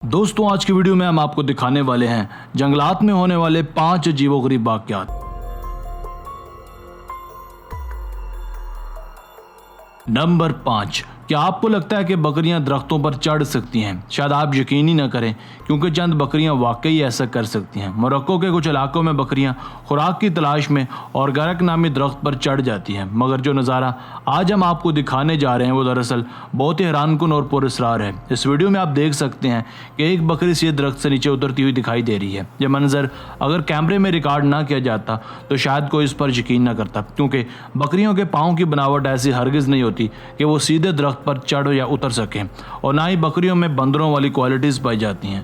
दोस्तों आज की वीडियो में हम आपको दिखाने वाले हैं जंगलात में होने वाले 5 अजीबोगरीब वाक़यात। नंबर 5, क्या आपको लगता है कि बकरियां दरख्तों पर चढ़ सकती हैं? शायद आप यकीन ही ना करें, क्योंकि चंद बकरियां वाकई ऐसा कर सकती हैं। मोरक्को के कुछ इलाकों में बकरियां खुराक की तलाश में और गरक नामी दरख्त पर चढ़ जाती हैं, मगर जो नज़ारा आज हम आपको दिखाने जा रहे हैं वो दरअसल बहुत ही हैरानकुन और पुरअसरार है। इस वीडियो में आप देख सकते हैं कि एक बकरी सीधे दरख्त से नीचे उतरती हुई दिखाई दे रही है। यह मंजर अगर कैमरे में रिकॉर्ड ना किया जाता तो शायद कोई इस पर यकीन ना करता, क्योंकि बकरियों के पाँव की बनावट ऐसी हरगिज़ नहीं होती कि वो सीधे दरख्त पर चढ़ या उतर सकें, और ना ही बकरियों में बंदरों वाली क्वालिटीज पाई जाती हैं।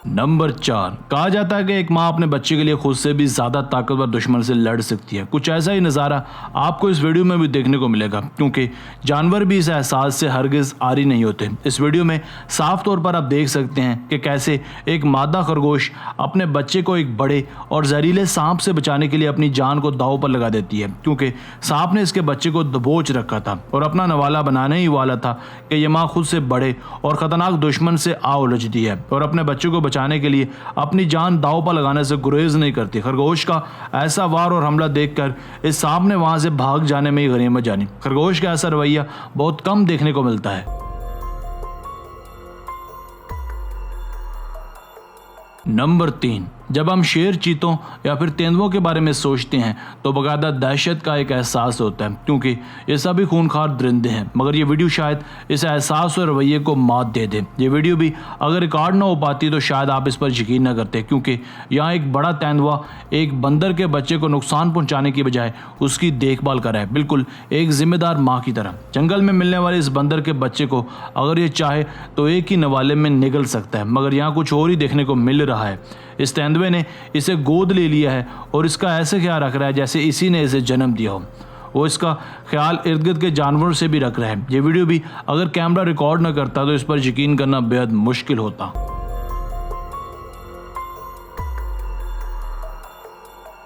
नंबर 4, कहा जाता है कि एक माँ अपने बच्चे के लिए खुद से भी ज़्यादा ताकतवर दुश्मन से लड़ सकती है। कुछ ऐसा ही नज़ारा आपको इस वीडियो में भी देखने को मिलेगा, क्योंकि जानवर भी इस एहसास से हरगिज़ आरी नहीं होते। इस वीडियो में साफ तौर पर आप देख सकते हैं कि कैसे एक मादा खरगोश अपने बच्चे को एक बड़े और जहरीले सांप से बचाने के लिए अपनी जान को दांव पर लगा देती है, क्योंकि सांप ने इसके बच्चे को दबोच रखा था और अपना नवाला बनाने ही वाला था कि यह माँ खुद से बड़े और ख़तरनाक दुश्मन से आ उलझती है और अपने बच्चे को बचाने के लिए अपनी जान दांव पर लगाने से गुरेज नहीं करती। खरगोश का ऐसा वार और हमला देखकर इस सांप ने वहां से भाग जाने में ही गनीमत जानी। खरगोश का ऐसा रवैया बहुत कम देखने को मिलता है। नंबर 3, जब हम शेर, चीतों या फिर तेंदुओं के बारे में सोचते हैं तो बाकायदा दहशत का एक एहसास होता है, क्योंकि ये सभी खूंखार दरिंदे हैं। मगर ये वीडियो शायद इस एहसास और रवैये को मात दे दे। ये वीडियो भी अगर रिकॉर्ड ना हो पाती तो शायद आप इस पर यकीन ना करते, क्योंकि यहाँ एक बड़ा तेंदुआ एक बंदर के बच्चे को नुकसान पहुँचाने की बजाय उसकी देखभाल कर रहा है, बिल्कुल एक जिम्मेदार माँ की तरह। जंगल में मिलने वाले इस बंदर के बच्चे को अगर ये चाहे तो एक ही नवाले में निगल सकता है, मगर यहाँ कुछ और ही देखने को मिल रहा है। इस तेंदुए ने इसे गोद ले लिया है और इसका ऐसे ख्याल रख रहा है जैसे इसी ने इसे जन्म दिया हो। वो इसका ख्याल इर्द गिर्द के जानवरों से भी रख रहा है। ये वीडियो भी अगर कैमरा रिकॉर्ड न करता तो इस पर यकीन करना बेहद मुश्किल होता।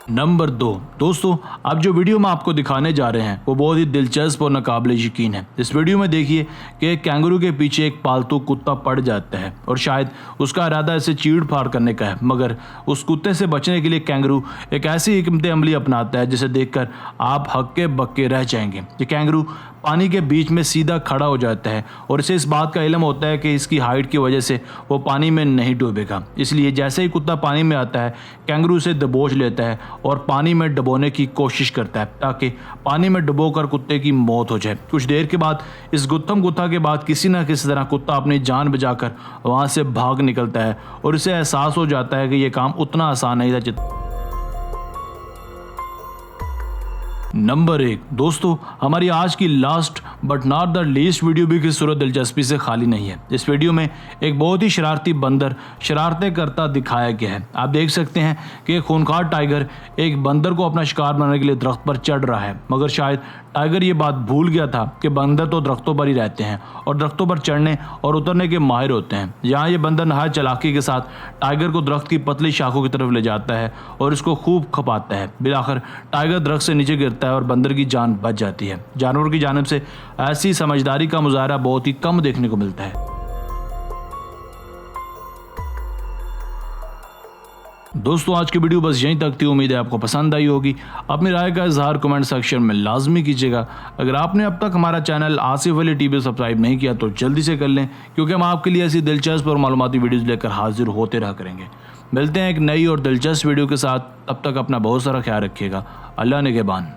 नंबर 2, दोस्तों अब जो वीडियो में आपको दिखाने जा रहे हैं वो बहुत ही दिलचस्प और नाकाबिले यकीन है। इस वीडियो में देखिए कि एक कैंगरू के पीछे एक पालतू कुत्ता पड़ जाता है और शायद उसका इरादा इसे चीड़ फाड़ करने का है, मगर उस कुत्ते से बचने के लिए कैंगरू एक ऐसी हिकमत अमली अपनाता है जिसे देखकर आप हक्के बक्के रह जाएंगे। ये कैंगरू पानी के बीच में सीधा खड़ा हो जाता है और इसे इस बात का इल्म होता है कि इसकी हाइट की वजह से वो पानी में नहीं डूबेगा, इसलिए जैसे ही कुत्ता पानी में आता है कैंगरू उसे दबोच लेता है और पानी में डुबोने की कोशिश करता है ताकि पानी में डुबोकर कुत्ते की मौत हो जाए। कुछ देर के बाद इस गुत्थम गुत्था के बाद किसी न किसी तरह कुत्ता अपनी जान बचाकर वहाँ से भाग निकलता है और इसे एहसास हो जाता है कि यह काम उतना आसान नहीं था जितना। नंबर 1, दोस्तों हमारी आज की last but not the least video भी किसी सूरत दिलचस्पी से खाली नहीं है। इस वीडियो में एक बहुत ही शरारती बंदर शरारतें करता दिखाया गया है। आप देख सकते हैं कि एक खूंखार टाइगर एक बंदर को अपना शिकार बनाने के लिए दरख्त पर चढ़ रहा है, मगर शायद टाइगर ये बात भूल गया था कि बंदर तो दरख्तों पर ही रहते हैं और दरख्तों पर चढ़ने और उतरने के माहिर होते हैं। यहाँ ये बंदर नहायत चालाकी के साथ टाइगर को दरख्त की पतली शाखों की तरफ ले जाता है और इसको खूब खपाता है। बिलाखिर टाइगर दरख्त से नीचे गिरता है और बंदर की जान बच जाती है। जानवर की जानिब से ऐसी समझदारी का मुजाहरा बहुत ही कम देखने को मिलता है। दोस्तों आज की वीडियो बस यहीं तक थी। उम्मीद है आपको पसंद आई होगी। अपनी राय का इजहार कमेंट सेक्शन में लाजमी कीजिएगा। अगर आपने अब तक हमारा channel Asif Ali TV subscribe नहीं किया तो जल्दी से कर लें, क्योंकि हम आपके लिए ऐसी दिलचस्प और मालूमाती वीडियोज़ लेकर हाजिर होते रहा करेंगे। मिलते हैं एक नई और दिलचस्प वीडियो के साथ, तब तक अपना बहुत सारा ख्याल रखिएगा। अल्लाह निगहबान।